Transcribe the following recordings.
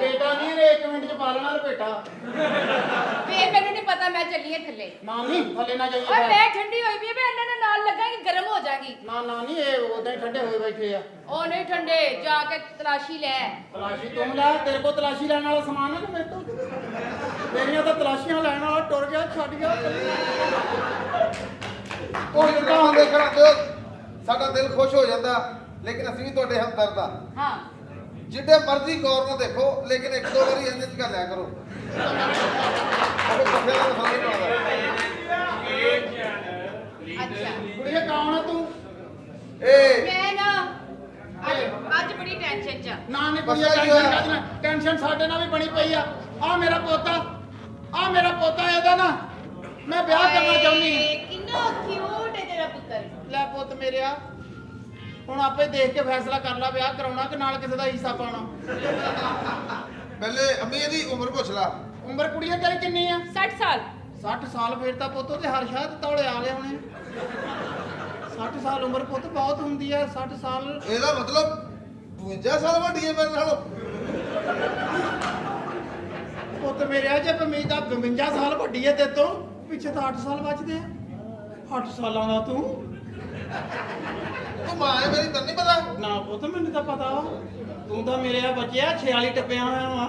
ਲਪੇਟਾ ਨਹੀਂ ਇਹਨੇ 1 ਮਿੰਟ ਚ ਪਾ ਲੈਣਾ ਲਪੇਟਾ। ਫੇਰ ਮੈਨੂੰ ਨਹੀਂ ਪਤਾ, ਮੈਂ ਚੱਲੀ ਆ ਥੱਲੇ। ਨਾ ਨਹੀਂ ਥੱਲੇ ਨਾ ਜਾਈਏ। ਓਏ ਮੈਂ ਠੰਡੀ ਹੋਈ ਵੀ ਮੈਂ ਇਹਨਾਂ ਦੇ ਨਾਲ ਲੱਗਾਂਗੀ, ਗਰਮ ਹੋ ਜਾਗੀ। ਨਾ ਨਾ ਨਹੀਂ ਇਹ ਉਦਾਂ ਹੀ ਠੰਡੇ ਹੋਏ ਬੈਠੇ ਆ। ਉਹ ਨਹੀਂ ਠੰਡੇ, ਜਾ ਕੇ ਤਲਾਸ਼ੀ ਲੈ। ਤਲਾਸ਼ੀ ਤੂੰ ਲੈ, ਤੇਰੇ ਕੋਲ ਤਲਾਸ਼ੀ ਲੈਣ ਵਾਲਾ ਸਮਾਨ ਹੈ ਕਿ ਮੇਰੇ ਤੋਂ? ਮੇਰੀਆਂ ਤਾਂ ਤਲਾਸ਼ੀਆਂ ਲੈਣ ਵਾਲਾ ਟੁਰ ਗਿਆ, ਛੱਡ ਗਿਆ। ਉਹ ਜਿੱਦਾਂ ਦੇਖਣਾ ਦਿਓ, ਸਾਡਾ ਦਿਲ ਖੁਸ਼ ਹੋ ਜਾਂਦਾ, ਲੇਕਿਨ ਅਸੀਂ ਵੀ ਤੁਹਾਡੇ ਹਮਦਰਦ ਆ। ਹਾਂ ਜਿੱਡੇ ਮਰਜ਼ੀ ਗੌਰ ਨਾਲ ਦੇਖੋ, ਲੇਕਿਨ 1-2 ਵਾਰੀ ਇੰਨੇ ਚ ਗੱਲ ਲਿਆ ਕਰੋ। ਉਹ ਬੱਚਿਆਂ ਦਾ ਫਰਕ ਨਹੀਂ ਪੈਂਦਾ। ਅੱਛਾ ਕੁੜੀਏ ਕੌਣ ਆ ਤੂੰ? ਏ ਮੈਂ ਨਾ ਅੱਜ ਬੜੀ ਟੈਨਸ਼ਨ ਚ ਆ। ਨਾ ਨਹੀਂ ਕੁੜੀਏ ਟੈਨਸ਼ਨ ਸਾਡੇ ਨਾਲ ਵੀ ਬਣੀ ਪਈ ਆ। ਆ ਮੇਰਾ ਪੋਤਾ ਇਹਦਾ ਨਾ ਮੈਂ ਵਿਆਹ ਕਰਨਾ ਚਾਹੁੰਦੀ। ਕਿੰਨਾ ਕਿਊਟ ਹੈ ਤੇਰਾ ਪੁੱਤਰ। ਲੈ ਪੁੱਤ ਮੇਰਿਆ, ਹੁਣ ਆਪੇ ਦੇਖ ਕੇ ਫੈਸਲਾ ਕਰ ਲੈ ਵਿਆਹ ਕਰਾਉਣਾ ਕਿ ਨਾਲ ਕਿਸੇ ਦਾ ਹਿੱਸਾ ਪਾਉਣਾ। ਪਹਿਲੇ ਅੰਮੀ ਇਹਦੀ ਉਮਰ ਪੁੱਛ ਲਾ। ਉਮਰ ਕੁੜੀਏ ਤੇਰੀ ਕਿੰਨੀ ਆ? 60 ਸਾਲ। 60 ਸਾਲ ਫੇਰ ਤਾਂ ਪੁੱਤ ਤੇ ਹਰ ਸ਼ਾਇਦ ਤੌਲੇ ਆ ਗਏ ਹੋਣੇ। 60 ਸਾਲ ਉਮਰ ਪੁੱਤ ਬਹੁਤ ਹੁੰਦੀ ਆ। 60 ਸਾਲ ਇਹਦਾ ਮਤਲਬ 52 ਸਾਲ ਵੱਡੀ ਹੈ ਮੇਰੇ ਨਾਲੋਂ। ਪੁੱਤ ਮੇਰਿਆ ਜੇ ਪਮੀਜ ਦਾ 52 ਸਾਲ ਵੱਡੀ ਹੈ ਤੇ ਤੋਂ ਪਿੱਛੇ ਤਾਂ 8 ਸਾਲ ਬਚਦੇ ਆ। 8 ਸਾਲਾਂ ਦਾ ਤੂੰ ਤੂੰ ਮਾਂ ਹੈ ਮੇਰੀ, ਤੈਨੂੰ ਨਹੀਂ ਪਤਾ? ਨਾ ਪੁੱਤ ਮੈਨੂੰ ਤਾਂ ਪਤਾ ਵਾ। ਤੂੰ ਤਾਂ ਮੇਰਿਆ ਬੱਚਿਆ 46 ਟੱਪਿਆ ਹੋਇਆ ਵਾ।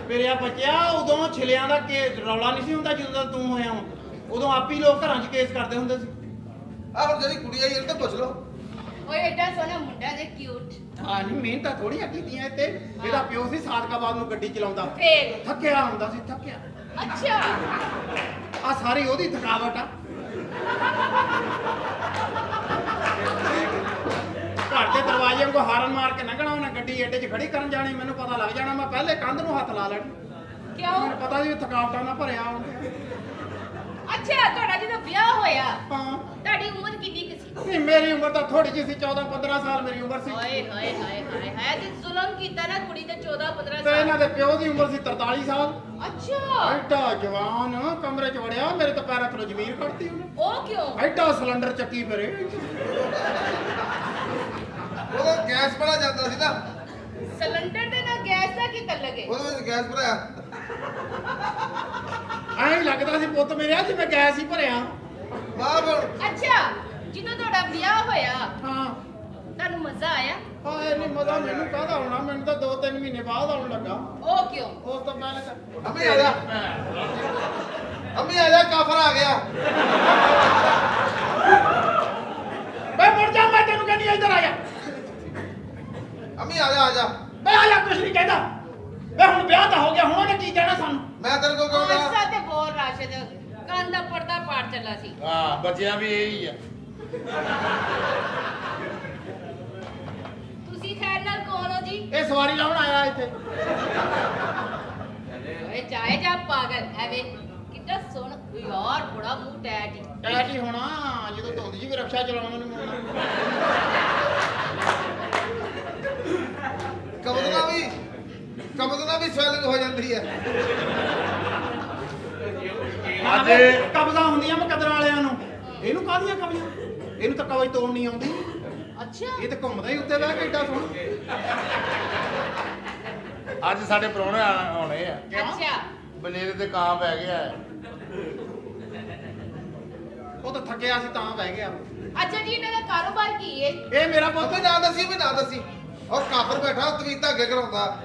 ਮੇਰਿਆ ਬੱਚਿਆ ਉਦੋਂ ਛਿਲਿਆਂ ਦਾ ਰੌਲਾ ਨਹੀਂ ਸੀ ਹੁੰਦਾ ਜਦੋਂ ਦਾ ਤੂੰ ਹੋਇਆ ਵਾ। ਉਦੋਂ ਆਪ ਹੀ ਲੋਕ ਘਰਾਂ 'ਚ ਕੇਸ ਕਰਦੇ ਹੁੰਦੇ ਸੀ। ਆਹ ਹੁਣ ਜਿਹੜੀ ਕੁੜੀ ਆਈ ਇਹਨੂੰ ਤਾਂ ਪੁੱਛ ਲਓ। ਓਏ ਐਡਾ ਸੋਹਣਾ ਮੁੰਡਾ ਜੇ ਕਿਊਟ। ਹਾਂ ਨਹੀਂ ਮਿਹਨਤਾਂ ਥੋੜੀਆਂ ਕੀਤੀਆਂ ਇੱਥੇ। ਇਹਦਾ ਪਿਓ ਸੀ ਸਾਦਕਾਬਾਦ ਨੂੰ ਗੱਡੀ ਚਲਾਉਂਦਾ, ਫੇਰ ਥੱਕਿਆ ਹੁੰਦਾ ਸੀ ਥੱਕਿਆ। ਅੱਛਾ ਆ ਸਾਰੀ ਉਹਦੀ ਥਕਾਵਟ ਆ। ਘਰ ਦੇ ਦਰਵਾਜ਼ੇ ਨੂੰ ਹਾਰਨ ਮਾਰ ਕੇ ਲੰਘਣਾ, ਉਹਨੇ ਗੱਡੀ ਅੱਡੇ 'ਚ ਖੜੀ ਕਰਨ ਜਾਣੀ। ਮੈਨੂੰ ਪਤਾ ਲੱਗ ਜਾਣਾ, ਮੈਂ ਪਹਿਲੇ ਕੰਧ ਨੂੰ ਹੱਥ ਲਾ ਲੈਣਾ। ਕਿਉਂ? ਮੈਨੂੰ ਪਤਾ ਸੀ ਥਕਾਵਟਾਂ ਨਾਲ ਭਰਿਆ ਹੋਣਾ। ਅੱਛਾ ਤੁਹਾਡਾ ਜਦੋਂ ਵਿਆਹ ਹੋਇਆ ਹਾਂ ਤੁਹਾਡੀ ਉਮਰ ਕਿੰਨੀ ਕੁ ਸੀ? ਨਹੀਂ ਮੇਰੀ ਉਮਰ ਤਾਂ ਥੋੜੀ ਜਿਹੀ ਸੀ, 14-15 ਸਾਲ ਮੇਰੀ ਉਮਰ ਸੀ। ਹਾਏ ਹਾਏ ਹਾਏ ਹਾਏ ਹਾਏ ਤੇ ਜ਼ੁਲਮ ਕੀਤਾ ਨਾ ਕੁੜੀ ਤੇ 14-15 ਤੇ ਇਹਨਾਂ ਸਾਲ। ਦੇ ਪਿਓ ਦੀ ਉਮਰ ਸੀ 43 ਸਾਲ। ਅੱਛਾ ਐਡਾ ਜਵਾਨ ਕਮਰੇ 'ਚ ਵੜਿਆ, ਮੇਰੇ ਤਾਂ ਪੈਰਾਂ ਤੋਂ ਜ਼ਮੀਰ ਕੱਢਤੀ ਉਹਨੇ। ਉਹ ਕਿਉਂ? ਐਡਾ ਸਿਲੰਡਰ ਚੱਕੀ ਫਿਰੇ। ਉਹਦਾ ਗੈਸ ਭਰਾ ਜਾਂਦਾ ਸੀ ਨਾ, ਸਿਲੰਡਰ ਦੇ ਨਾਲ ਗੈਸ ਦਾ ਕੀ ਤਲਕ ਹੈ? ਉਹਦੇ ਵਿੱਚ ਗੈਸ ਭਰਾਇਆ। ਐਂ ਲੱਗਦਾ ਸੀ ਪੁੱਤ ਮੇਰੇ ਜਿਵੇਂ ਗੈਸ ਹੀ ਭਰਿਆ। ਵਾਹ ਬਣ। ਅੱਛਾ ਜਦੋਂ ਤੁਹਾਡਾ ਵਿਆਹ ਹੋਇਆ ਹਾਂ ਤੁਹਾਨੂੰ ਮਜ਼ਾ ਆਇਆ? ਹਾਏ ਨਹੀਂ ਮਜ਼ਾ ਮੈਨੂੰ ਕਾਹਦਾ ਆਉਣਾ, ਮੈਨੂੰ ਤਾਂ 2-3 ਮਹੀਨੇ ਬਾਅਦ ਆਉਣ ਲੱਗਾ। ਉਹ ਕਿਉਂ? ਉਸ ਤੋਂ ਪਹਿਲੇ ਤਾਂ ਅੰਮੀ ਆ ਜਾ, ਅੰਮੀ ਆ ਜਾ, ਕਾਫਰ ਆ ਗਿਆ। ਬੇ ਮੁੜ ਜਾ, ਮੈਂ ਤੈਨੂੰ ਕਹਿੰਦੀ ਇੱਧਰ ਆ ਜਾ। ਅੰਮੀ ਆ ਜਾ, ਆ ਜਾ। ਬੇ ਆ ਜਾ, ਕੁਛ ਨਹੀਂ ਕਹਿੰਦਾ। ਬੇ ਹੁਣ ਵਿਆਹ ਤਾਂ ਹੋ ਗਿਆ, ਹੁਣ ਉਹਨੇ ਕੀ ਕਹਿਣਾ ਸਾਨੂੰ? ਮੈਂ ਤੇਰੇ ਕੋਲ ਉਹ ਕਹੂੰਗਾ। ਅਰਸਾ ਤੇ ਬੋਲ ਰਾਸ਼ਦ ਕੰਨ ਦਾ ਪਰਦਾ ਪਾੜ ਚੱਲਾ ਸੀ। ਹਾਂ ਬੱਚਿਆਂ ਵੀ ਇਹੀ ਆ। ਤੁਸੀਂ ਖੈਰ ਨਾਲ ਕੌਣ ਹੋ ਜੀ? ਇਹ ਸਵਾਰੀ ਲਾਉਣ ਆਇਆ ਇੱਥੇ। ਓਏ ਚਾਹੇ ਜਾ ਪਾਗਲ ਐਵੇਂ ਕਿੱਡਾ ਸੋਹਣਾ ਯਾਰ, ਬੜਾ ਮੂੰਹ ਟੈਟ। ਕਹਿ ਕੀ ਹੋਣਾ ਜਦੋਂ ਧੁੰਦ ਜੀ ਵੀ ਰਕਸ਼ਾ ਚਲਾਉਣ ਨੂੰ ਮਿਲਣਾ। ਕਬਜ਼ ਨਾਲ ਵੀ ਸਵੈਲਿੰਗ ਹੋ ਜਾਂਦੀ ਹੈ। ਅੱਜ ਕਬਜ਼ਾਂ ਹੁੰਦੀਆਂ ਮੁਕੱਦਰਾਂ ਵਾਲਿਆਂ ਨੂੰ। ਇਹਨੂੰ ਕਾਹਦੀਆਂ ਕਬਜ਼ਾਂ? ਇਹਨੂੰ ਤਾਂ ਕਬਜ਼ ਤੋੜ ਨਹੀਂ ਆਉਂਦੀ। ਅੱਛਾ ਇਹ ਤਾਂ ਘੁੰਮਦਾ ਹੀ ਉੱਤੇ ਬਹਿ ਕੇ ਏਡਾ ਸੋਹਣਾ। ਅੱਜ ਸਾਡੇ ਪ੍ਰਾਹੁਣੇ ਆਉਣੇ ਆ। ਅੱਛਾ ਬਨੇਰੇ ਤੇ ਕਾਂ ਪੈ ਗਿਆ। ਉਹ ਤਾਂ ਥੱਕਿਆ ਸੀ ਤਾਂ ਬਹਿ ਗਿਆ। ਅੱਛਾ ਜੀ ਇਹਨਾਂ ਦਾ ਕਾਰੋਬਾਰ ਕੀ ਹੈ? ਇਹ ਮੇਰਾ ਪੁੱਤ ਆਪੇ ਨਾ ਦੱਸੀ, ਵੀ ਨਾ ਦੱਸੀ। ਉਹ ਕਾਫਰ ਬੈਠਾ ਤਵੀਤ ਧਾਗੇ ਕਰਾਉਂਦਾ।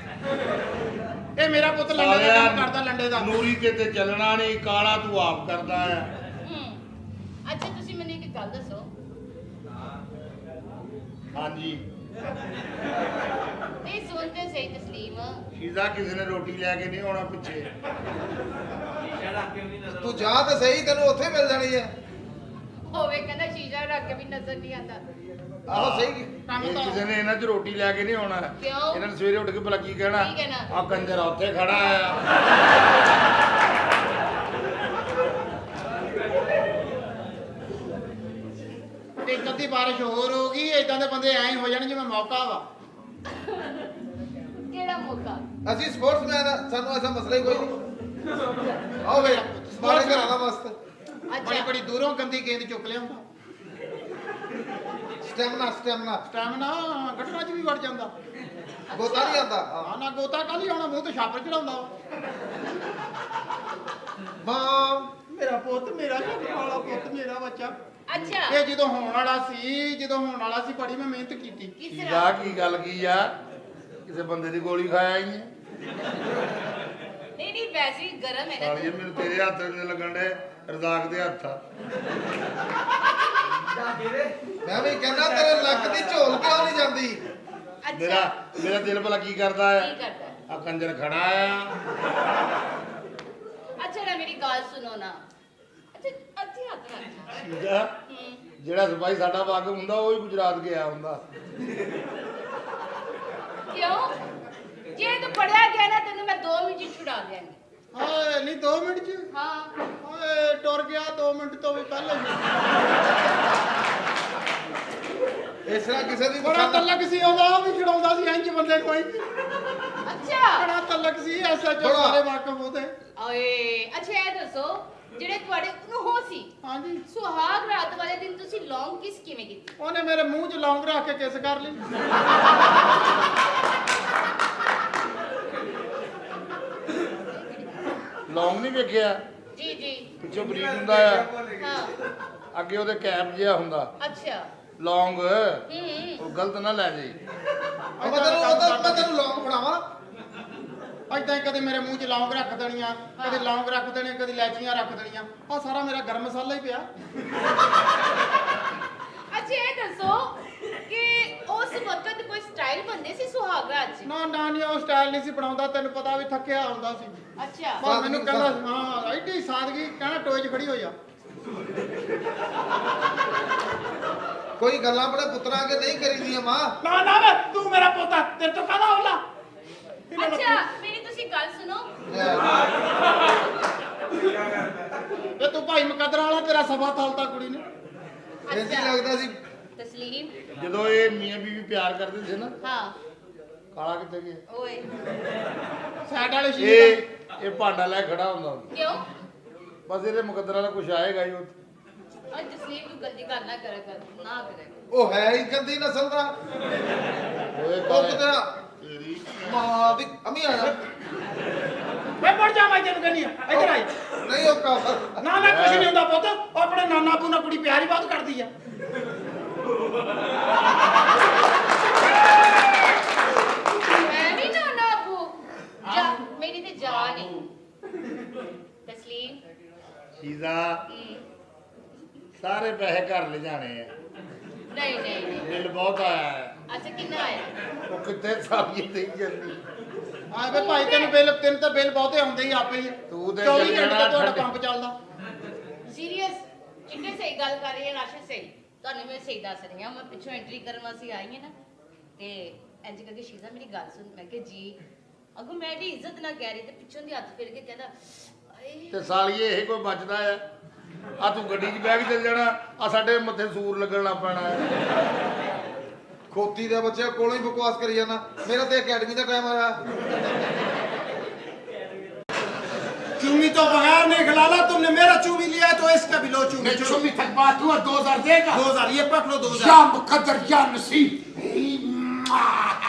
ਇਹ ਮੇਰਾ ਪੁੱਤ ਲੰਡੇ ਦਾ ਕੰਮ ਕਰਦਾ, ਲੰਡੇ ਦਾ। ਨੂਰੀ ਤੇ ਚੱਲਣਾ ਨਹੀਂ, ਕਾਲਾ ਤੂੰ ਆਪ ਕਰਦਾ ਆ। ਅੱਛਾ ਤੁਸੀਂ ਮੈਨੂੰ ਇੱਕ ਗੱਲ ਦੱਸੋ, ਹਾਂਜੀ ਨਹੀਂ ਸੁਣਦੇ ਸਹੀ ਤਸਲੀਮ, ਸ਼ੀਜ਼ਾ ਕਿਸੇ ਨੇ ਰੋਟੀ ਲੈ ਕੇ ਨਹੀਂ ਆਉਣਾ ਪਿੱਛੇ। ਤੂੰ ਜਾ ਤੇ ਸਹੀ, ਤੈਨੂੰ ਉੱਥੇ ਮਿਲ ਜਾਣੀ ਹੈ। ਹੋਵੇ ਕਹਿੰਦਾ ਸ਼ੀਸ਼ਾ ਰੱਖ ਕੇ ਵੀ ਨਜ਼ਰ ਨਹੀਂ ਆਉਂਦਾ। ਆਹੋ ਸਹੀ। ਕੰਮ ਇਹ ਤਾਂ ਕਿਸੇ ਨੇ ਇਹਨਾਂ 'ਚ ਰੋਟੀ ਲੈ ਕੇ ਨਹੀਂ ਆਉਣਾ। ਕਿਉਂ? ਇਹਨਾਂ ਨੇ ਸਵੇਰੇ ਉੱਠ ਕੇ ਭਲਾ ਕੀ ਕਹਿਣਾ? ਕੀ ਕਹਿਣਾ? ਆ ਕੰਜਰ ਉੱਥੇ ਖੜਾ ਆ। ਇੱਕ ਅੱਧੀ ਬਾਰਿਸ਼ ਹੋਰ ਹੋ ਗਈ, ਏਦਾਂ ਦੇ ਬੰਦੇ ਐਂ ਹੋ ਜਾਣ ਜਿਵੇਂ ਮੌਕਾ ਵਾ। ਕਿਹੜਾ ਮੌਕਾ? ਅਸੀਂ ਸਪੋਰਟਸਮੈਨ ਆ, ਸਾਨੂੰ ਐਸਾ ਮਸਲਾ ਹੀ ਕੋਈ ਨਹੀਂ। ਆਓ ਵੇ ਸਾਰੇ ਘਰਾਂ ਦਾ ਮਸਤ। ਬੜੀ ਅੱਛਾ ਬੜੀ ਦੂਰੋਂ ਗੰਦੀ ਗੇਂਦ ਚੁੱਕ ਲਿਆਉਂਦਾ। ਸਟੈਮਨਾ ਸਟੈਮਿਨਾ ਗੱਟਰਾਂ 'ਚ ਵੀ ਵੜ ਜਾਂਦਾ। ਗੋਤਾ ਨਹੀਂ ਆਉਂਦਾ ਆ ਨਾ ਗੋਤਾ ਕਾਲੀ ਆਉਣਾ, ਮੂੰਹ ਤੇ ਛਾਪਰ ਚੜਾਉਂਦਾ ਮਾਂ ਮੇਰਾ ਪੁੱਤ, ਮੇਰਾ ਝੋਟੇ ਵਾਲਾ ਪੁੱਤ, ਮੇਰਾ ਬੱਚਾ। ਅੱਛਾ ਇਹ ਜਦੋਂ ਹੋਣ ਵਾਲਾ ਸੀ ਬੜੀ ਮੈਂ ਮਿਹਨਤ ਕੀਤੀ। ਕਿਸ ਕੀ ਤਰ੍ਹਾਂ? ਕੀ ਗੱਲ ਕੀ ਆ? ਕਿਸੇ ਬੰਦੇ ਦੀ ਗੋਲੀ ਖਾਇਆ ਹੀ ਹੈ? ਨਹੀਂ ਨਹੀਂ ਵੈਸੇ ਹੀ ਗਰਮ ਹੈ ਨਾ। ਸਾਲੀ ਮੈਨੂੰ ਤੇਰੇ ਹੱਥ ਦੇ ਲੱਗਣ ਡੇ, ਰਜ਼ਾਕ ਦੇ ਹੱਥ ਆ। ਮੈਂ ਵੀ ਕਹਿੰਦਾ ਤੇਰੇ ਲੱਕ ਦੀ ਝੋਲ ਕਿਉਂ ਨਹੀਂ ਜਾਂਦੀ? ਮੇਰਾ ਦਿਲ ਭਲਾ ਕੀ ਕਰਦਾ ਕੀ ਹੈ? ਕਰਦਾ? ਆ ਕੰਜਰ ਖੜਾ ਆ। ਅੱਛਾ ਨਾ ਮੇਰੀ ਗੱਲ ਸੁਣੋ ਨਾ। ਅੱਛਾ ਅੱਧੀ ਹੱਥ ਰੱਖ। ਠੀਕ ਆ? ਜਿਹੜਾ ਸਿਪਾਹੀ ਸਾਡਾ ਵਾਕਫ ਹੁੰਦਾ ਉਹ ਹੀ ਗੁਜਰਾਤ ਗਿਆ ਹੁੰਦਾ। ਕਿਉਂ? ਜੇ ਤੂੰ ਪੜਿਆ ਗਿਆ ਨਾ ਤੈਨੂੰ ਮੈਂ 2 ਮਿੰਟ ਚ ਛੁਡਾ ਦਿਆਂਗੀ। ਹਾਏ ਨਹੀਂ 2 ਮਿੰਟ ਚ? ਹਾਂ ਹਾਏ ਟੁਰ ਗਿਆ 2 ਮਿੰਟ ਤੋਂ ਵੀ ਪਹਿਲਾਂ ਹੀ। ਇਸ ਤਰ੍ਹਾਂ ਕਿਸੇ ਦੀ ਬੜਾ ਤਲਕ ਸੀ ਆਉਂਦਾ, ਉਹ ਵੀ ਛਡਾਉਂਦਾ ਸੀ ਇੰਜ ਬੰਦੇ ਨੂੰ ਹੀ। ਅੱਛਾ ਬੜਾ ਤਲਕ ਸੀ ਐਸਐਚਓ ਬੜਾ। ਸਾਰੇ ਵਾਕਫ ਉਹਦੇ। ਓਏ ਅੱਛਾ ਇਹ ਦੱਸੋ ਜਿਹੜੇ ਤੁਹਾਡੇ ਨੂੰ ਹੋ ਸੀ ਹਾਂਜੀ ਸੁਹਾਗ ਰਾਤ ਵਾਲੇ ਦਿਨ ਤੁਸੀਂ ਲੌਂਗ ਕਿਸ ਕਿਵੇਂ ਕੀਤੀ? ਉਹਨੇ ਮੇਰੇ ਮੂੰਹ 'ਚ ਲੌਂਗ ਰੱਖ ਕੇ ਕਿਸ ਕਰ ਲਈ। ਲੌਂਗ ਨਹੀਂ ਵੇਖਿਆ? ਜੀ ਜੀ ਪਿੱਛੋਂ ਬਰੀਕ ਹੁੰਦਾ ਆ, ਹਾਂ ਅੱਗੇ ਉਹਦੇ ਕੈਪ ਜਿਹਾ ਹੁੰਦਾ। ਅੱਛਾ ਲੌਂਗ ਹੂੰ ਉਹ ਗਲਤ ਨਾ ਲੈ ਜਾਈ। ਮੈਂ ਤੈਨੂੰ ਲੌਂਗ ਫੜਾਵਾਂ। ਏਦਾਂ ਹੀ ਕਦੇ ਮੇਰੇ ਮੂੰਹ 'ਚ ਲੌਂਗ ਰੱਖ ਦੇਣੀਆਂ, ਕਦੇ ਲੌਂਗ ਰੱਖ ਦੇਣੇ, ਕਦੇ ਇਲਾਇਚੀਆਂ ਰੱਖ ਦੇਣੀਆਂ। ਆਹ ਸਾਰਾ ਮੇਰਾ ਗਰਮ ਮਸਾਲਾ ਹੀ ਪਿਆ। ਅੱਛਾ ਇਹ ਦੱਸੋ ਕਿ ਉਸ ਵਕਤ ਕੋਈ ਸਟਾਈਲ ਬੰਦੇ ਸੀ ਸੁਹਾਗ ਰਾਤ 'ਚ? ਨਾ ਨਾ ਨਹੀਂ ਉਹ ਸਟਾਈਲ ਨਹੀਂ ਸੀ ਬਣਾਉਂਦਾ, ਤੈਨੂੰ ਪਤਾ ਵੀ ਥੱਕਿਆ ਆਉਂਦਾ ਸੀ। ਅੱਛਾ ਬਸ ਮੈਨੂੰ ਕਹਿੰਦਾ ਹਾਂ ਐਡੀ ਸਾਦਗੀ, ਕਹਿਣਾ ਟੋਏ 'ਚ ਖੜੀ ਹੋ ਜਾ। ਕੋਈ ਗੱਲਾਂ ਆਪਣੇ ਪੁੱਤਰਾਂ ਅੱਗੇ ਨਹੀਂ ਕਰੀਦੀਆਂ ਮਾਂ। ਨਾ ਨਾ ਤੂੰ ਮੇਰਾ ਪੋਤਾ, ਤੇਰੇ ਤੋਂ ਕਾਹਦਾ ਹੋਲਾ। ਅੱਛਾ ਮੇਰੀ ਤੁਸੀਂ ਗੱਲ ਸੁਣੋ। ਇਹ ਤੂੰ ਭਾਈ ਮੁਕੱਦਰ ਵਾਲਾ, ਤੇਰਾ ਸਭਾ ਥਲਤਾ ਕੁੜੀ ਨੇ। ਇੰਜ ਹੀ ਲੱਗਦਾ ਸੀ। ਤਸਲੀਮ ਜਦੋਂ ਇਹ ਮੀਆਂ ਬੀਵੀ ਪਿਆਰ ਕਰਦੇ ਸੀ ਨਾ, ਹਾਂ ਕਾਲਾ ਕਿੱਥੇ ਗਿਆ? ਓਏ ਸਾਈਡ ਵਾਲੇ ਸ਼ੀਸ਼ੇ ਇਹ ਭਾਂਡਾ ਲੈ ਖੜਾ ਹੁੰਦਾ ਹੁੰਦਾ। ਕਿਉਂ? ਬਸ ਇਹਦੇ ਮੁਕੱਦਰਾਂ ਦਾ ਕੁਛ ਆਏਗਾ ਹੀ ਉੱਥੇ। ਅੱਜ ਤਸਲੀਮ ਤੂੰ ਗਲਤੀ ਕਰ ਨਾ ਕਰਿਆ ਕਰ, ਨਾ ਕਰਿਆ ਕਰ। ਉਹ ਹੈ ਹੀ ਗੰਦੀ ਨਸਲ ਦਾ। ਓਏ ਉਹ ਤੇਰਾ ਤੇਰੀ ਮਾਂ ਦੀ ਅਮੀ ਆਇਆ। ਵੇ ਮੁੜ ਜਾ, ਮੈਂ ਤੈਨੂੰ ਕਹਿੰਦੀ ਆ ਇੱਧਰ ਆਈ। ਨਹੀਂ ਉਹ ਕਾਫਰ। ਨਾ ਨਾ ਕੁਛ ਨਹੀਂ ਹੁੰਦਾ ਪੁੱਤ, ਉਹ ਆਪਣੇ ਨਾਨਾ ਬੂ ਨਾਲ ਕੁੜੀ ਪਿਆਰੀ ਬਹੁਤ ਕਰਦੀ ਆ। ਮੈਂ ਵੀ ਨਾ ਨਾ ਬੂ ਜਾ, ਮੇਰੀ ਤੇ ਜਾਨ ਹੈ। ਤਸਲੀਮ ਸ਼ੀਜ਼ਾ ਹਮ, ਸਾਰੇ ਪੈਸੇ ਘਰ ਲੈ ਜਾਣੇ ਆ। ਨਹੀਂ ਨਹੀਂ ਨਹੀਂ। ਬਿੱਲ ਬਹੁਤ ਆਇਆ ਹੈ। ਅੱਛਾ ਕਿੰਨਾ ਆਇਆ? ਉਹ ਕਿੱਥੇ ਸਾਲੀ ਦੇਈ ਜਾਂਦੀ। ਆ ਵੇ ਭਾਈ ਤੈਨੂੰ ਤਾਂ ਬਿੱਲ ਬਹੁਤੇ ਆਉਂਦੇ ਹੀ ਆਪੇ ਹੀ। ਤੂੰ ਤੇ 24 ਚੱਲ ਘੰਟੇ ਜਾਣਾ ਤੁਹਾਡਾ ਠੰਡੇ। ਪੰਪ ਚੱਲਦਾ। ਸੀਰੀਅਸ ਚਿੱਟੇ ਸਹੀ ਗੱਲ ਕਰ ਰਹੀ ਹੈ, ਰਾਸ਼ਦ ਸਹੀ। ਤੁਹਾਨੂੰ ਮੈਂ ਸਹੀ ਦੱਸ ਰਹੀ ਹਾਂ। ਮੈਂ ਪਿੱਛੋਂ ਐਂਟਰੀ ਕਰਨ ਵਾਸਤੇ ਆਈ ਹਾਂ ਨਾ, ਤੇ ਇੰਜ ਕਰਕੇ ਸ਼ੀਜ਼ਾ ਮੇਰੀ ਗੱਲ ਸੁਣ। ਮੈਂ ਕਿਹਾ ਜੀ ਅੱਗੋਂ ਮੈਂ ਇਹਦੀ ਇੱਜ਼ਤ ਨਾ ਕਹਿ ਰਹੀ, ਤੇ ਪਿੱਛੋਂ ਦੀ ਹੱਥ ਫੇਰ ਕੇ ਕਹਿੰਦਾ ਆਏ ਤੇ ਸਾਲੀਏ ਇਹ ਕੋਈ ਬਚਦਾ ਆ? ਆ ਤੂੰ ਗੱਡੀ 'ਚ ਬਹਿ ਕੇ ਚੱਲ ਜਾਣਾ, ਆ ਸਾਡੇ ਮੱਥੇ ਸੂਰ ਲੱਗਣ ਲੱਗ ਪੈਣਾ ਹੈ। ਖੋਤੀ ਦੇ ਬੱਚੇ ਕੋਲੋਂ ਹੀ ਬਕਵਾਸ ਕਰੀ ਜਾਂਦਾ। ਮੇਰਾ ਤੇ ਅਕੈਡਮੀ ਦਾ ਟਾਈਮ ਆਇਆ। चूमी तो बगैर नहीं खिलाला तुमने, मेरा चूमी लिया है तो इसका भी लो चूमी। मैं चुम्मी तक बात हुआ 2000 देगा 2000 ये पकड़ो 2000। या मुकद्दर या नसीब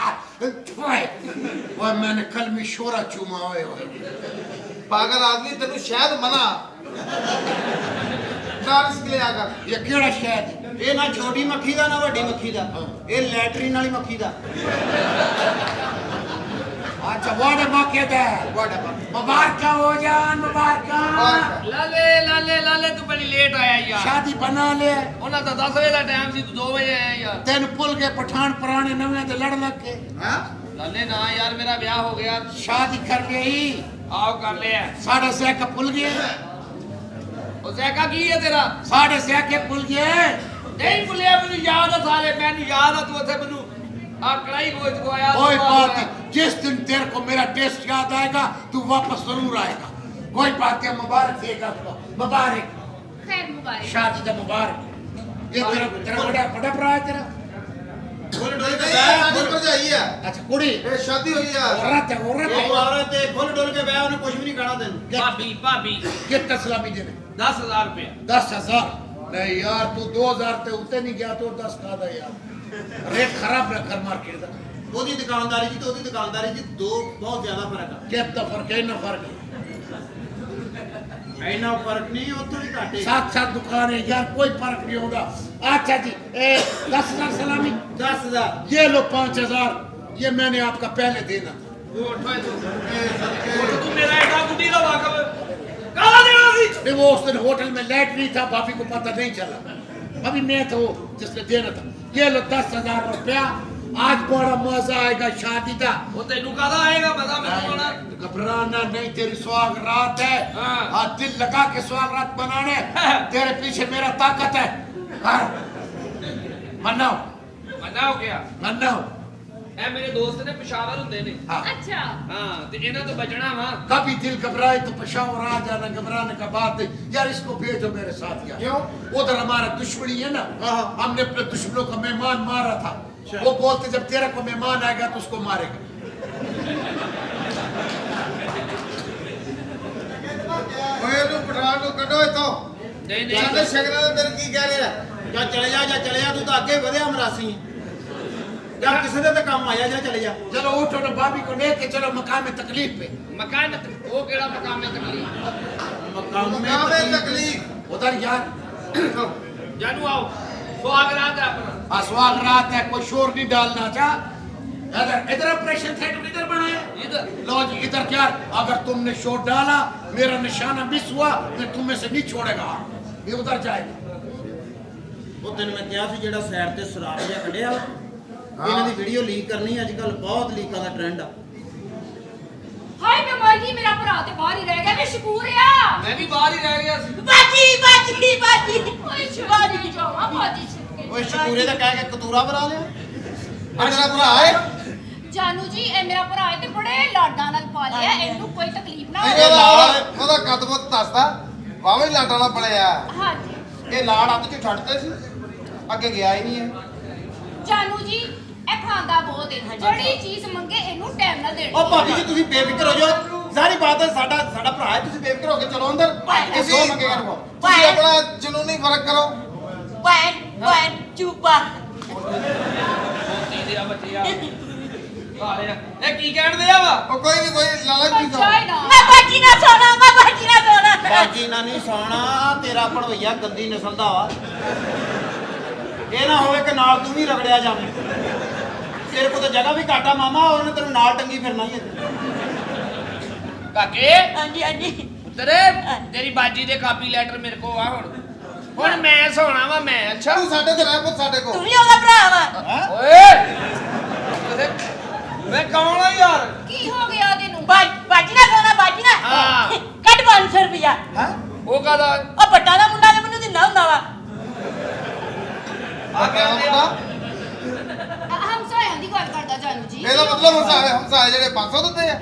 वो मैंने कल में शोरा चूमा हुए पागल आदमी तेनू शायद मना डांस के लिए आकर। ये केड़ा शायद ये ना छोटी मक्खी दा ना बड़ी मक्खी दा, ये लैट्रिन वाली मक्खी दा। अच्छा वाड़े मौके दे मुबारक हो जान मुबारक। ਲਾਲੇ ਲਾਲੇ ਲਾਲੇ ਤੂੰ ਬੜੀ ਲੇਟ ਆਇਆ ਯਾਰ। शादी बना ले ਉਹਨਾਂ ਦਾ 10 ਵਜੇ ਦਾ ਟਾਈਮ ਸੀ, ਤੂੰ 2 ਵਜੇ ਆਇਆ ਯਾਰ। तेन पुल के पठान पुराने नवे ते लड़ लग के हैं? ਲਾਲੇ ਨਾ ਯਾਰ, ਮੇਰਾ ਵਿਆਹ ਹੋ ਗਿਆ। शादी कर ली ਆਓ ਕਰ ਲਿਆ। साढ़े से का पुल गए ਉਹ ਜ਼ੈਕਾ ਕੀ ਹੈ ਤੇਰਾ? साढ़े से के पुल गए ਨਹੀਂ ਭੁੱਲਿਆ, ਮੈਨੂੰ ਯਾਦ ਆ ਸਾਰੇ, ਮੈਨੂੰ ਯਾਦ ਆ। ਤੂੰ ਉੱਥੇ ਮੈਨੂੰ ਆ ਕੜਾਈ ਗੋਚ ਕੋ ਆਇਆ। कोई बात नहीं, जिस दिन तेरे को मेरा टेस्ट याद आएगा तू वापस जरूर आएगा। कोई बात नहीं, मुबारक देगा मुबारक, खैर मुबारक। शादी का मुबारक। ये तेरा बड़ा भरा है तेरा। फुल डोल के शादी पर जाई है। अच्छा कुड़ी ये शादी हुई है। औरत है औरत है। औरत है फुल डोल के ब्याह ने कुछ भी नहीं खाना तेन। ਭਾਬੀ ਭਾਬੀ कितना सलामी देने? 10000 ਰੁਪਏ। 10,000 नहीं यार, तू 2000 ते उतने नहीं गया तो 10 का था यार। रेट खराब रख कर मार्केट का। ਉਹਦੀ ਦੁਕਾਨਦਾਰੀ ਜੀ ਤੇ ਉਹਦੀ ਦੁਕਾਨਦਾਰੀ ਜੀ ਦੋ ਬਹੁਤ ਜ਼ਿਆਦਾ ਫਰਕ ਆ। कितना फर्क है ना फर्क है ਇੰਨਾ ਫਰਕ ਨਹੀਂ ਉੱਥੋਂ ਵੀ ਘੱਟ ਹੈ। साथ साथ दुकान है यार कोई फर्क नहीं होगा। अच्छा जी 10,000 सलामी 10,000 ये लो 5,000 ये मैंने आपका पहले देना था। ਉਹ ਉੱਠੋ ਤੂੰ ਮੇਰਾ ਐਡਾ ਗੁੱਡੀ ਦਾ ਵਾਕਫ ਕਾਲਾ ਦੇਣਾ ਸੀ नहीं वो उस दिन होटल में लाइट नहीं था भाभी को पता नहीं चला अभी मैं तो जिसने देना था ये लो 10,000 रुपया आज बड़ा मजा आएगा शादी का। ਉਹ ਤੈਨੂੰ ਕਾਹਦਾ ਆਏਗਾ ਪਤਾ ਮੈਨੂੰ ਹੋਣਾ घबराना नहीं तेरी सुहाग रात है हाँ। हाँ दिल लगा के सुहाग रात बनाने तेरे पीछे मेरा ताकत है हाँ। मनाओ ਮਨਾ ਹੋ ਗਿਆ मनाओ ਇਹ ਮੇਰੇ ਦੋਸਤ ਨੇ ਪਿਸ਼ਾਵਰ ਹੁੰਦੇ ਨੇ हाँ। ਅੱਛਾ ਹਾਂ ਤੇ ਇਹਨਾਂ ਤੋਂ ਬਚਣਾ ਵਾ कभी दिल घबराए तो पेशावर आ जाना घबराने का बात है यार इसको भेजो मेरे साथ यार क्यों? उधर हमारा दुश्मनी है ना हाँ। हमने अपने दुश्मनों का मेहमान मारा था वो बोलते जब तेरा को मेहमान आएगा तो उसको मारेगा ਓਏ ਇਹਨੂੰ ਪਠਾਨ ਨੂੰ ਕੱਢੋ ਇੱਥੋਂ। ਨਹੀਂ ਸਾਡੇ ਸ਼ਗਨਾਂ ਦਾ ਦਿਨ ਕੀ ਕਹਿ ਰਿਹਾ? ਜਾਂ ਚਲੇ ਜਾ ਤੂੰ ਤਾਂ ਅੱਗੇ ਵਧਿਆ ਮਰਾਸੀ ਜਾਂ ਕਿਸੇ ਦੇ ਤਾਂ ਕੰਮ ਆਇਆ ਜਾਂ ਚਲੇ ਜਾ। चलो उठो ना भाभी को लेके चलो मकान में तकलीफ पे ਮਕਾਨ ਉਹ ਕਿਹੜਾ ਮਕਾਮ ਹੈ ਤਕਲੀਫ ਮੁਕਾਮੇ ਤਕਲੀਫ। उधर यार ਜਾਨੂ ਆਓ ਸੁਹਾਗ ਰਾਤ ਹੈ ਆਪਣਾ सुहाग रात है कोई शोर नहीं डालना चाह इधर इधर ऑपरेशन थिएटर इधर बनाया इधर लो जी इधर क्या अगर तुमने शोर डाला मेरा निशाना मिस हुआ मैं तुम्हें से नहीं छोड़ेगा ये उधर जाएगा ਉਹ ਤੈਨੂੰ ਮੈਂ ਕਿਹਾ ਸੀ ਜਿਹੜਾ ਸਾਈਡ ਤੇ ਸਰਾਪ ਜਿਹਾ ਕੱਢਿਆ ਇਹਨਾਂ ਦੀ ਵੀਡੀਓ ਲੀਕ ਕਰਨੀ ਅੱਜ ਕੱਲ ਬਹੁਤ ਲੀਕਾਂ ਦਾ ਟ੍ਰੈਂਡ ਆ। ਹਾਏ ਮੈਂ ਮਰ ਗਈ ਮੇਰਾ ਭਰਾ ਤੇ ਬਾਹਰ ਹੀ ਰਹਿ ਗਿਆ ਮੈਂ ਸ਼ਕੂਰ ਆ ਮੈਂ ਵੀ ਬਾਹਰ ਹੀ ਰਹਿ ਗਿਆ ਸੀ ਬਾਜੀ ਓਏ ਸ਼ਬਾਜੀ ਜਾਵਾ ਬਾਜੀ ਛਿੱਕੇ ਓਏ ਸ਼ਕੂਰੇ ਦਾ ਕਹਿ ਕੇ ਕਤੂਰਾ ਬਣਾ ਲਿਆ। ਇਹ ਤੇਰਾ ਭਰਾ ਹੈ? ਜਾਨੂ ਜੀ ਇਹ ਮੇਰਾ ਭਰਾ ਹੈ ਤੇ ਬੜੇ ਲਾਡਾਂ ਨਾਲ ਪਾਲਿਆ ਇਹਨੂੰ ਕੋਈ ਤਕਲੀਫ ਨਾ ਨਹੀਂ ਹੋਵੇ ਉਹਦਾ ਕੱਦ ਬਹੁਤ ਦੱਸਦਾ ਵਾਵਾ ਹੀ ਲਾਟਾਂ ਨਾਲ ਪਲਿਆ। ਹਾਂਜੀ ਇਹ ਲਾੜ ਅੱਧ ਚ ਛੱਡਦੇ ਸੀ ਅੱਗੇ ਗਿਆ ਹੀ ਨਹੀਂ ਹੈ। ਜਾਨੂ ਜੀ ਇਹ ਖਾਂਦਾ ਬਹੁਤ ਹੈ ਜਿਹੜੀ ਚੀਜ਼ ਮੰਗੇ ਇਹਨੂੰ ਟਾਈਮ ਨਾਲ ਦੇਣੀ ਉਹ ਭਾਬੀ ਜੀ ਤੁਸੀਂ ਬੇਫਿਕਰ ਹੋ ਜਾਓ ਸਾਰੀ ਬਾਤ ਹੈ ਸਾਡਾ ਭਰਾ ਹੈ ਤੁਸੀਂ ਬੇਫਿਕਰ ਹੋ ਕੇ ਚਲੋ ਅੰਦਰ ਤੁਸੀਂ ਜੋ ਮੰਗੇਗਾ ਨੂੰ ਤੁਸੀਂ ਆਪਣਾ ਜਨੂਨੀ ਫਰਕ ਕਰੋ। ਚੂਪਾ ਮੋਤੀ ਦੇ ਆ ਬੱਚੇ ਆ ਕਾਲਿਆ ਇਹ ਕੀ ਕਹਿਣਦੇ ਆ ਵਾ ਉਹ ਕੋਈ ਨਹੀਂ ਕੋਈ ਲਾਲਾ ਜੀ ਅੱਛਾ ਹੀ ਨਾ ਬਾਜੀ ਨਾ ਨਹੀਂ ਸੌਣਾ ਤੇਰਾ ਭਣਵਈਆ ਗੰਦੀ ਨਸਲ ਦਾ ਵਾ ਇਹ ਨਾ ਹੋਵੇ ਕਿ ਨਾਲ ਤੂੰ ਵੀ ਰਗੜਿਆ ਜਾਵੇਂ ਤੇਰੇ ਕੋਲ ਤਾਂ ਜਗ੍ਹਾ ਵੀ ਘਾਟਾ ਮਾਮਾ ਉਹਨੇ ਤੈਨੂੰ ਨਾਲ ਟੰਗੀ ਫਿਰਨਾ ਹੀ ਹੈ। ਕਾਕੇ ਹਾਂਜੀ ਤੇਰੇ ਤੇਰੀ ਬਾਜੀ ਦੇ ਕਾਪੀ ਲੈਟਰ ਮੇਰੇ ਕੋ ਆ ਹੁਣ ਮੈਂ ਸੋਣਾ ਵਾ ਮੈਂ ਅੱਛਾ ਤੂੰ ਸਾਡੇ ਤੇ ਰਹਿ ਪੁੱਤ ਸਾਡੇ ਕੋਲ। ਵੀ ਉਹਦਾ ਭਰਾ ਵਾ ਓਏ ਮੈਂ ਕੌਣ ਆ ਯਾਰ ਕੀ ਹੋ ਗਿਆ ਤੈਨੂੰ ਬਾਜੀ ਨਾ ਸੋਨਾ ਬਾਜੀ ਨਾ ਹਾਂ ਕੱਢ 500 ਰੁਪਇਆ ਹੈ ਉਹ ਕਾਦਾ ਉਹ ਵੱਡਾ ਦਾ ਮੁੰਡਾ ਨੇ ਮੈਨੂੰ ਦਿੰਦਾ ਹੁੰਦਾ ਵਾ ਆ ਗਿਆ ਹਮਸਾਇਆਂ ਦੀ ਗੱਲ ਕਰਦਾ ਜਾਨੂ ਜੀ ਇਹਦਾ ਮਤਲਬ ਹਮਸਾਏ ਜਿਹੜੇ 500 ਦਿੰਦੇ ਆ।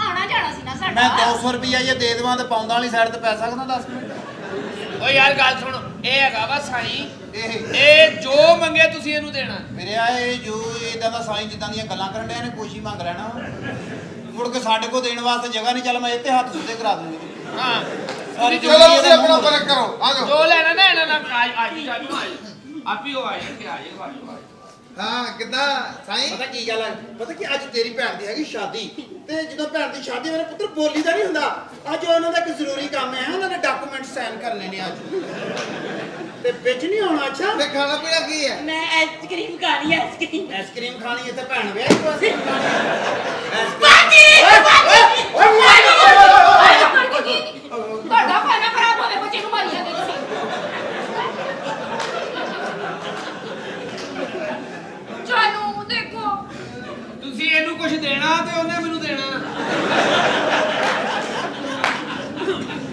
ਆਣਾ ਜਾਣਾ ਸੀ ਨਾ ਮੈਂ ਸਾਡਾ 200 ਰੁਪਈਆ ਇਹ ਦੇ ਦੇਵਾਂ ਤੇ ਪਾਉਂਦਾ ਵਾਲੀ ਸਾਈਡ ਤੇ ਪੈ ਸਕਦਾ 10 ਮਿੰਟ। ਓ ਯਾਰ ਗੱਲ ਸੁਣ ਇਹ ਹੈਗਾ ਵਾ ਸਾਈਂ ਇਹ ਇਹ ਜੋ ਮੰਗੇ ਤੁਸੀਂ ਇਹਨੂੰ ਦੇਣਾ ਮੇਰੇ ਆ ਇਹ ਜੋ ਇਦਾਂ ਦਾ ਸਾਈਂ ਜਿੱਦਾਂ ਦੀਆਂ ਗੱਲਾਂ ਕਰਨ ਡਿਆ ਨੇ ਕੁਛ ਹੀ ਮੰਗ ਲੈਣਾ ਵਾ। ਮੁੜ ਕੇ ਸਾਡੇ ਕੋਲ ਦੇਣ ਵਾਸਤੇ ਜਗ੍ਹਾ ਨਹੀਂ ਚੱਲ ਮੈਂ ਇੱਥੇ ਹੱਥ ਸੁੱਧੇ ਕਰਾ ਦੂੰਗੀ ਹਾਂ ਸਾਰੀ ਚਲੋ ਤੁਸੀਂ ਆਪਣਾ ਫਰਕ ਕਰੋ ਆ ਜਾਓ। ਜੋ ਲੈਣਾ ਨਾ ਇਹਨਾਂ ਨਾਲ ਆਜੀ ਚਾਚੂ ਆਪੀ ਹੋ ਆਏ ਕਿ ਆਏ ਹਾਂ ਕਿੱਦਾਂ ਸਾਈਂ? ਪਤਾ ਕੀ ਗੱਲ ਹੈ ਪਤਾ ਕਿ ਅੱਜ ਤੇਰੀ ਭੈਣ ਦੀ ਹੈਗੀ ਸ਼ਾਦੀ ਤੇ ਜਦੋਂ ਭੈਣ ਦੀ ਸ਼ਾਦੀ ਮੇਰੇ ਪੁੱਤਰ ਬੋਲੀ ਦਾ ਨਹੀਂ ਹੁੰਦਾ ਅੱਜ ਉਹਨਾਂ ਦਾ ਇੱਕ ਜ਼ਰੂਰੀ ਕੰਮ ਹੈ ਉਹਨਾਂ ਨੇ ਡਾਕੂਮੈਂਟ ਸਾਈਨ ਕਰਨੇ ਨੇ ਅੱਜ ਤੇ ਵਿੱਚ ਨਹੀਂ ਆਉਣਾ ਅੱਛਾ ਤੇ ਖਾਣਾ ਪੀਣਾ ਕੀ ਹੈ? ਮੈਂ ਆਈਸਕ੍ਰੀਮ ਖਾਣੀ ਆਈਸਕ੍ਰੀਮ ਆਈਸਕ੍ਰੀਮ ਖਾਣੀ ਇੱਥੇ ਭੈਣ ਵਿਆਹ ਇੱਕ ਵਾਸਤੇ ਤੁਹਾਡਾ ਖਾਣਾ ਖਰਾਬ ਹੋਵੇ ਬੱਚੇ ਨੂੰ ਮਾਰੀ ਜਾਂਦੇ ਤੁਸੀਂ ਜਾਨੂ ਦੇਖੋ ਤੁਸੀਂ ਇਹਨੂੰ ਕੁਝ ਦੇਣਾ ਤੇ ਉਹਨੇ ਮੈਨੂੰ ਦੇਣਾ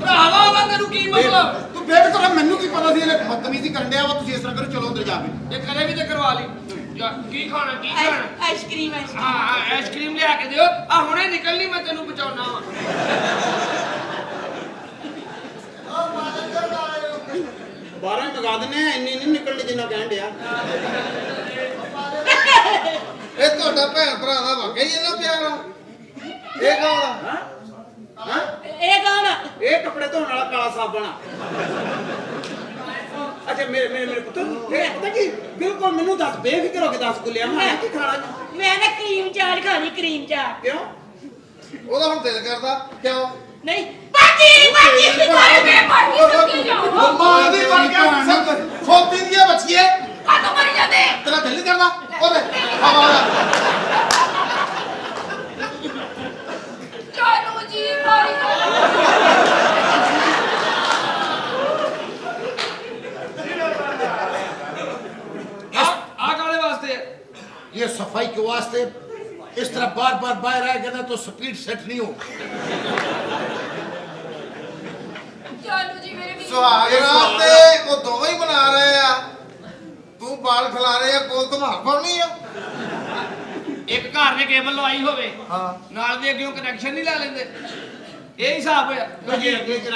ਭਰਾਵਾ ਵਾ ਤੈਨੂੰ ਕੀ ਮਤਲਬ ਤੂੰ ਬੇਫਿਕਰ ਮੈਨੂੰ ਕੀ ਪਤਾ ਸੀ ਇਹ ਬਦਤਮੀਜ਼ੀ ਕਰਨ ਡਿਆ ਵਾ ਤੁਸੀਂ ਇਸ ਤਰ੍ਹਾਂ ਕਰੋ ਚਲੋ ਅੰਦਰ ਜਾ ਕੇ। ਇਹ ਕਰੇ ਵੀ ਤੇ ਕਰਵਾ ਲਈ ਕੀ ਖਾਣਾ ਕੀ ਖਾਣਾ ਆਈਸਕ੍ਰੀਮ ਹਾਂ ਆਈਸਕ੍ਰੀਮ ਲਿਆ ਕੇ ਦਿਓ ਆ ਹੁਣੇ ਨਿਕਲਣੀ ਮੈਂ ਤੈਨੂੰ ਬਚਾਉਣਾ ਵਾ 12 ਮੰਗਾ ਦਿੰਨੇ ਆ ਇੰਨੀ ਨਹੀਂ ਨਿਕਲਣੀ ਜਿੰਨਾ ਕਹਿਣ ਡਿਆ ਇਹ ਤੁਹਾਡਾ ਭੈਣ ਭਰਾ ਦਾ ਵਾਕਿਆ ਹੀ ਇੰਨਾ ਪਿਆਰ ਆ। ਇਹ ਕੌਣ ਆ? ਹਾਂ ਇਹ ਕੌਣ ਆ ਇਹ ਕੱਪੜੇ ਧੋਣ ਵਾਲਾ ਕਾਲਾ ਸਾਬਣ ਆ ਅੱਛਾ ਮੇਰੇ ਪੁੱਤ ਇਹ ਪਤਾ ਕੀ ਬਿਲਕੁਲ ਮੈਨੂੰ ਦੱਸ ਬੇਫਿਕਰ ਹੋ ਕੇ ਦੱਸ ਗੁੱਲਿਆ ਮੈਂ ਕੀ ਖਾਣਾ ਮੈਂ ਨਾ ਕਰੀਮ ਚਾਟ ਖਾਣੀ ਕਰੀਮ ਚਾਟ ਕਿਉਂ ਉਹਦਾ ਹੁਣ ਦਿਲ ਕਰਦਾ ਕਿਉਂ ਨਹੀਂ ਬਾਜੀ ਮਾਂ ਦੀ ਬਣ ਕੇ ਖੋਤੀ ਦੀਆਂ ਬੱਚੀਏ ਕਾਹਤੋਂ ਮਰੀ ਜਾਂਦੇ ਤੇਰਾ ਦਿਲ ਨਹੀਂ ਕਰਦਾ ਉਹਦੇ ਹਵਾ ਜਾਨੂ ਜੀ ਮਾਰੀ ਆ ਕਾਲੇ ਵਾਸਤੇ ये सफाई के वास्ते इस तरह बार बार बाहर आएगा ना तो स्पीड सेट नहीं हो ਜਾਨੂ ਜੀ ਮੇਰੇ ਵੀ ਸੁਹਾਗ ਰਾਤ ਤੇ ਉਹ ਦੋਵੇਂ ਹੀ ਬਣਾ ਰਹੇ ਆ ਤੂੰ ਬਾਲ ਖਿਲਾ ਰਹੇ ਆ ਕੋਲ ਧਮਾਲ ਪਾਉਣੀ ਆ ਇੱਕ ਘਰ ਦੇ ਕੇਬਲ ਲਵਾਈ ਹੋਵੇ ਹਾਂ ਨਾਲ ਦੇ ਅੱਗੇ ਕਨੈਕਸ਼ਨ ਨਹੀਂ ਲਾ ਲੈਂਦੇ ਇਹ ਹਿਸਾਬ ਹੋਇਆ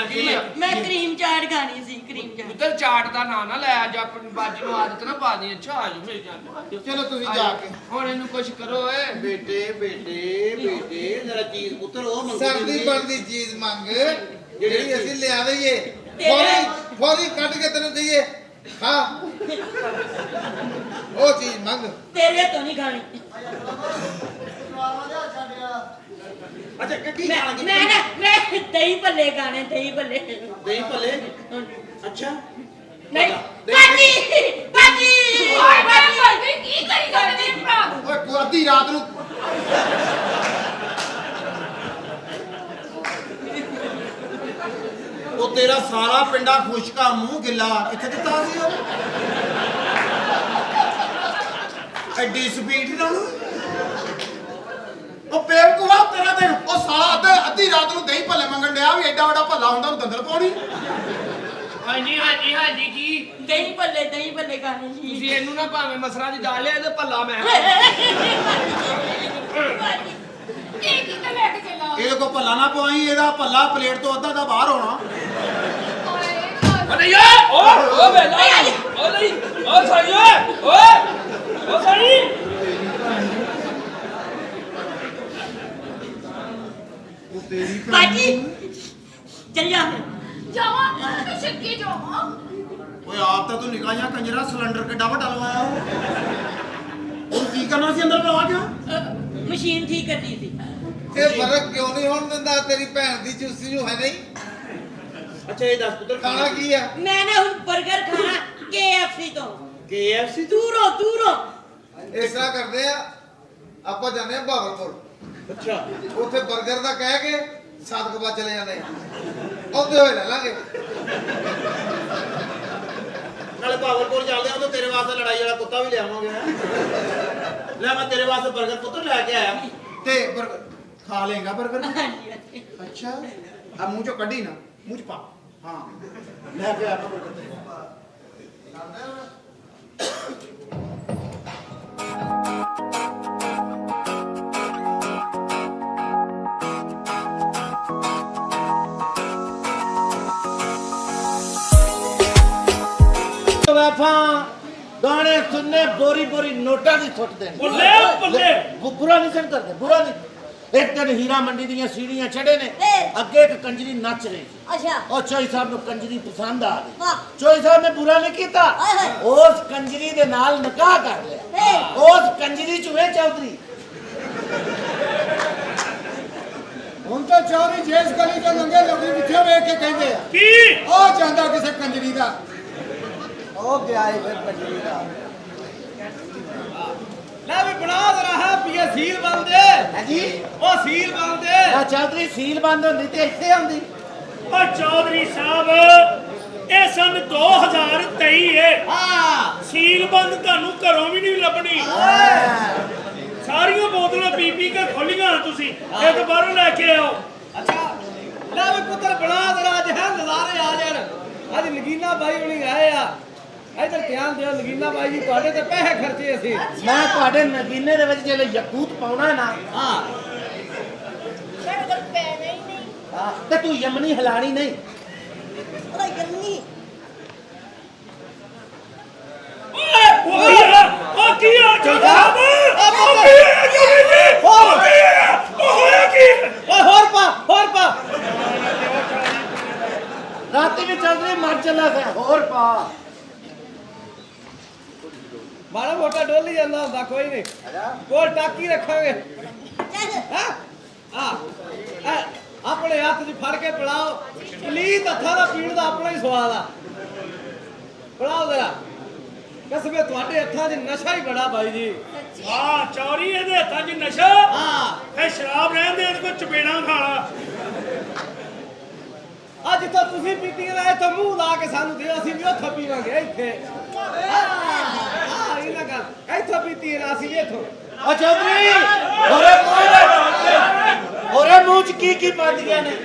ਕੀ ਆ? ਮੈਂ ਕਰੀਮ ਚਾਟ ਖਾਣੀ ਸੀ ਕਰੀਮ ਚਾਟ ਪੁੱਤਰ ਚਾਟ ਦਾ ਨਾਂ ਨਾ ਲੈ ਅੱਜ ਆਪਣੀ ਬਾਜੀ ਨੂੰ ਆਦਤ ਨਾ ਪਾ ਦੀ ਅੱਛਾ ਆਜੋ ਮੇਰੇ ਜਾਨ ਚਲੋ ਤੁਸੀਂ ਜਾ ਕੇ ਹੁਣ ਇਹਨੂੰ ਕੁਛ ਕਰੋ ਏ ਬੇਟੇ ਜਰਾ ਚੀਜ਼ ਪੁੱਤਰ ਉਹ ਮੰਗੋ ਸਰਦੀ ਬਣਦੀ ਚੀਜ਼ ਮੰਗ ਜਿਹੜੀ ਅਸੀਂ ਲਿਆ ਦਈਏ ਤੇਰੇ- ਫੌਰੀ ਕੱਢ ਕੇ ਤੈਨੂੰ ਦਈਏ ਖਾ ਉਹ ਚੀਜ਼ ਮੰਗ ਤੇਰੇ ਤੋਂ ਨਹੀਂ ਖਾਣੀ ਅੱਛਾ ਕੀ ਮੈਂ ਖਾਣਾ ਮੈਂ ਨਾ ਮੈਂ ਦਹੀਂ ਭੱਲੇ ਖਾਣੇ ਦਹੀਂ ਭੱਲੇ ਦਹੀਂ ਭੱਲੇ ਅੱਛਾ ਨਹੀਂ ਬਾਜੀ ਬਾਜੀ ਓਏ ਮੈਂ ਮਰ ਗਈ ਕੀ ਕਰੀ ਜਾਂਦੇ ਮੇਰੇ ਭਰਾ ਓਏ ਕੋ ਅੱਧੀ ਰਾਤ ਨੂੰ ਉਹ ਤੇਰਾ ਸਾਰਾ ਪਿੰਡਾ ਖੁਸ਼ਕਾ ਮੂੰਹ ਗਿੱਲਾ ਕਿੱਥੇ ਦਿੱਤਾ ਸੀ ਉਹ ਐਡੀ ਸਪੀਡ ਨਾਲ ਉਹ ਬੇਵਕੂਫਾ ਤੇਰਾ ਤੇ ਉਹ ਸਾਲਾ ਅੱਧੀ ਰਾਤ ਨੂੰ ਦਹੀਂ ਭੱਲੇ ਮੰਗਣ ਡਿਆ ਵੀ ਐਡਾ ਵੱਡਾ ਭੱਲਾ ਹੁੰਦਾ ਉਹਨੂੰ ਦੰਦਲ ਪਾਉਣੀ ਹਾਂਜੀ ਕੀ ਦਹੀਂ ਭੱਲੇ ਖਾਣੇ ਸੀ ਤੁਸੀਂ ਇਹਨੂੰ ਨਾ ਭਾਵੇਂ ਮਸਰਾਂ ਦੀ ਦਾਲ ਲਿਆ ਤੇ ਭੱਲਾ ਮੈਂ ਇਹ ਕੀ ਤੇ ਲੈ ਕੇ ਚੱਲਾ ਇਹਦੇ ਕੋ ਭੱਲਾ ਨਾ ਪਵਾਈ ਇਹਦਾ ਭੱਲਾ ਪਲੇਟ ਤੋਂ ਅੱਧਾ ਦਾ ਬਾਹਰ ਹੋਣਾ ਓਏ ਅਰੇ ਯਾਰ ਓ ਵੇਲਾ ਓ ਨਹੀਂ ਓ ਸਾਈ ਓਏ ਓ ਸਾਈ ਬਾਜੀ ਚੱਲ ਜਾ ਜਾਵਾ ਤੇ ਛੱਕੇ ਜਾਵਾ ਓਏ ਆਪ ਤਾਂ ਤੂੰ ਨਿਕਾ ਜਾ ਕੰਜਰਾ ਸਿਲੰਡਰ ਕਿੱਡਾ ਵੱਡਾ ਲਵਾਇਆ ਉਹ ਕੀ ਕਰਨਾ ਸੀ ਅੰਦਰ ਬੁਲਾ ਕੇ ਮਸ਼ੀਨ ਠੀਕ ਕਰਨੀ ਸੀ ਇਹ ਫਰਕ ਕਿਉਂ ਨਹੀਂ ਹੋਣ ਦਿੰਦਾ ਤੇਰੀ ਭੈਣ ਦੀ ਚੁਸਤੀ ਨੂੰ ਹੈ ਨਹੀਂ ਅੱਛਾ ਇਹ ਦੱਸ ਪੁੱਤਰ ਖਾਣਾ ਕੀ ਆ ਮੈਂ ਨਾ ਹੁਣ 버ਗਰ ਖਾਣਾ KFC ਤੋਂ KFC ਦੂਰੋਂ ਇਸ ਤਰ੍ਹਾਂ ਕਰਦੇ ਆ ਆਪਾਂ ਜਾਂਦੇ ਆ ਭਾਵਲਪੁਰ ਅੱਛਾ ਉੱਥੇ 버ਗਰ ਦਾ ਕਹਿ ਕੇ ਸਾਦਕਬਾਦ ਚਲੇ ਜਾਂਦੇ ਆ ਆਉਂਦੇ ਹੋਏ ਲੈ ਲਾਂਗੇ ਨਾਲੇ ਭਾਵਲਪੁਰ ਚੱਲਦੇ ਆ ਤਾਂ ਤੇਰੇ ਵਾਸਤੇ ਲੜਾਈ ਵਾਲਾ ਕੁੱਤਾ ਵੀ ਲਿਆਵਾਂਗੇ ਹੈਂ। ਲੈ ਮੈਂ ਤੇਰੇ ਵਾਸਤੇ 버ਗਰ ਪੁੱਤਰ ਲੈ ਕੇ ਆਇਆ ਤੇ 버ਗਰ ਖਾ ਲੇਗਾ 버ਗਰ ਅੱਛਾ ਆ ਮੂੰਹ ਚੋਂ ਕੱਢੀ ਨਾ ਮੂੰਹ ਚ ਪਾ ਹਾਂ ਲੈ ਕੇ ਆਇਆ 버ਗਰ गाने सुनने बोरी बोरी नोटा दी सुट देने बुरा नहीं सन करते बुरा नहीं एक दिन हीरा मंडी ਦੀਆਂ ਸੀੜੀਆਂ ਚੜੇ ਨੇ ਅੱਗੇ ਇੱਕ ਕੰਜਰੀ ਨੱਚ ਰਹੀ ਸੀ ਅੱਛਾ ਉਹ ਚੋਈ ਸਾਹਿਬ ਨੂੰ ਕੰਜਰੀ ਪਸੰਦ ਆ ਗਈ ਵਾਹ ਚੋਈ ਸਾਹਿਬ ਨੇ ਬੁਰਾ ਨਹੀਂ ਕੀਤਾ ਹਾਏ ਹਾਏ। ਉਸ ਕੰਜਰੀ ਦੇ ਨਾਲ ਨਿਕਾਹ ਕਰ ਲਿਆ ਉਸ ਕੰਜਰੀ ਚੂਹੇ ਚੌਧਰੀ ਹੁਣ ਤਾਂ ਚੌਧਰੀ ਜੇਸ ਗਲੀ ਤੋਂ ਲੰਘੇ ਲੋਕੀ ਕਿੱਥੇ ਵੇਖ ਕੇ ਕਹਿੰਦੇ ਆ ਕੀ ਉਹ ਜਾਂਦਾ ਕਿਸੇ ਕੰਜਰੀ ਦਾ ਉਹ ਗਿਆ ਫਿਰ ਕੰਜਰੀ ਦਾ ਲੈ ਵੀ ਬਣਾ ਦੇ ਰਹਾ ਪੀਏ ਸੀਲ ਬੰਦੇ ਹਾਂਜੀ ਉਹ ਸੀਲ ਬੰਦੇ ਆ ਚੌਧਰੀ ਸੀਲ ਬੰਦ ਹੁੰਦੀ ਤੇ ਇੱਥੇ ਆਉਂਦੀ ਉਹ ਚੌਧਰੀ ਸਾਹਿਬ ਇਹ ਸਨ 2023 ਹੈ ਹਾਂ ਸੀਲ ਬੰਦ ਤੁਹਾਨੂੰ ਘਰੋਂ ਵੀ ਨਹੀਂ ਲੱਭਣੀ ਸਾਰੀਆਂ ਬੋਤਲਾਂ ਪੀ ਪੀ ਕੇ ਖੋਲੀਆਂ ਤੁਸੀਂ ਇੱਕ ਬਾਹਰੋਂ ਲੈ ਕੇ ਆਓ ਅੱਛਾ ਲੈ ਵੀ ਪੁੱਤਰ ਬਣਾ ਦੇ ਅੱਜ ਹੈ ਨਜ਼ਾਰੇ ਆ ਜਾਣ ਅੱਜ ਨਗੀਨਾ ਬਾਈ ਹੁਣੀ ਆਏ ਆ ਇਧਰ ਧਿਆਨ ਦਿਓ ਨਗੀਨਾ ਬਾਈ ਜੀ ਤੁਹਾਡੇ ਤੇ ਪੈਸੇ ਖਰਚੇ ਅਸੀਂ ਮੈਂ ਤੁਹਾਡੇ ਨਗੀਨੇ ਦੇ ਵਿੱਚ ਜਿਹੜੇ ਯਕੂਤ ਪਾਉਣਾ ਨਾ ਹਾਂ ਮੇਰੇ ਕੋਲ ਪੈਸੇ ਹੀ ਨਹੀਂ ਤੇ ਤੂੰ ਯਮਨੀ ਹਿਲਾਣੀ ਨਹੀਂ ਉਹਦਾ ਗੰਨੀ ਉਹ ਕੀ ਆ ਚੌਧਰੀ ਸਾਹਿਬ ਉਹ ਕੀ ਆ ਚੌਧਰੀ ਜੀ ਉਹ ਹੋਇਆ ਕੀ ਓਏ ਹੋਰ ਪਾ ਰਾਤੀ ਵੀ ਚੌਧਰੀ ਮਰ ਚੱਲਾ ਸੀ ਹੋਰ ਪਾ ਮਾੜਾ ਮੋਟਾ ਡੋਲੀ ਜਾਂਦਾ ਹੁੰਦਾ ਕੋਈ ਨਹੀਂ ਕੋਲ ਟਾਕੀ ਰੱਖਾਂਗੇ ਹਾਂ ਆਪਣੇ ਹੱਥ 'ਚ ਫੜ ਕੇ ਪਿਲਾਓ ਪਲੀਜ਼ ਹੱਥਾਂ ਦਾ ਪੀਣ ਦਾ ਆਪਣਾ ਹੀ ਸਵਾਦ ਆ ਪਿਲਾਓ ਜ਼ਰਾ ਕਸਬੇ ਤੁਹਾਡੇ ਹੱਥਾਂ 'ਚ ਨਸ਼ਾ ਹੀ ਬੜਾ ਬਾਈ ਜੀ ਹਾਂ ਚੌਰੀ ਇਹਦੇ ਹੱਥਾਂ 'ਚ ਨਸ਼ਾ ਹਾਂ ਇਹ ਸ਼ਰਾਬ ਰਹਿਣ ਦੇ ਇਹਦੇ ਕੋਲ ਚਪੇੜਾਂ ਖਾਣਾ ਅੱਜ ਤਾਂ ਤੁਸੀਂ ਪੀਤੀਆਂ ਨਾ ਇੱਥੋਂ ਮੂੰਹ ਲਾ ਕੇ ਸਾਨੂੰ ਦਿਓ ਅਸੀਂ ਵੀ ਉੱਥੋਂ ਪੀਵਾਂਗੇ ਇੱਥੇ ਇਹਨਾਂ ਗੱਲ ਇੱਥੋਂ ਪੀਤੀ ਨਾ ਅਸੀਂ ਵੀ ਇੱਥੋਂ ਆ ਚੌਧਰੀ ਹੋਰੇ ਮੂੰਹ ਚ ਕੀ ਪਾਉਂਦੀਆਂ ਨੇ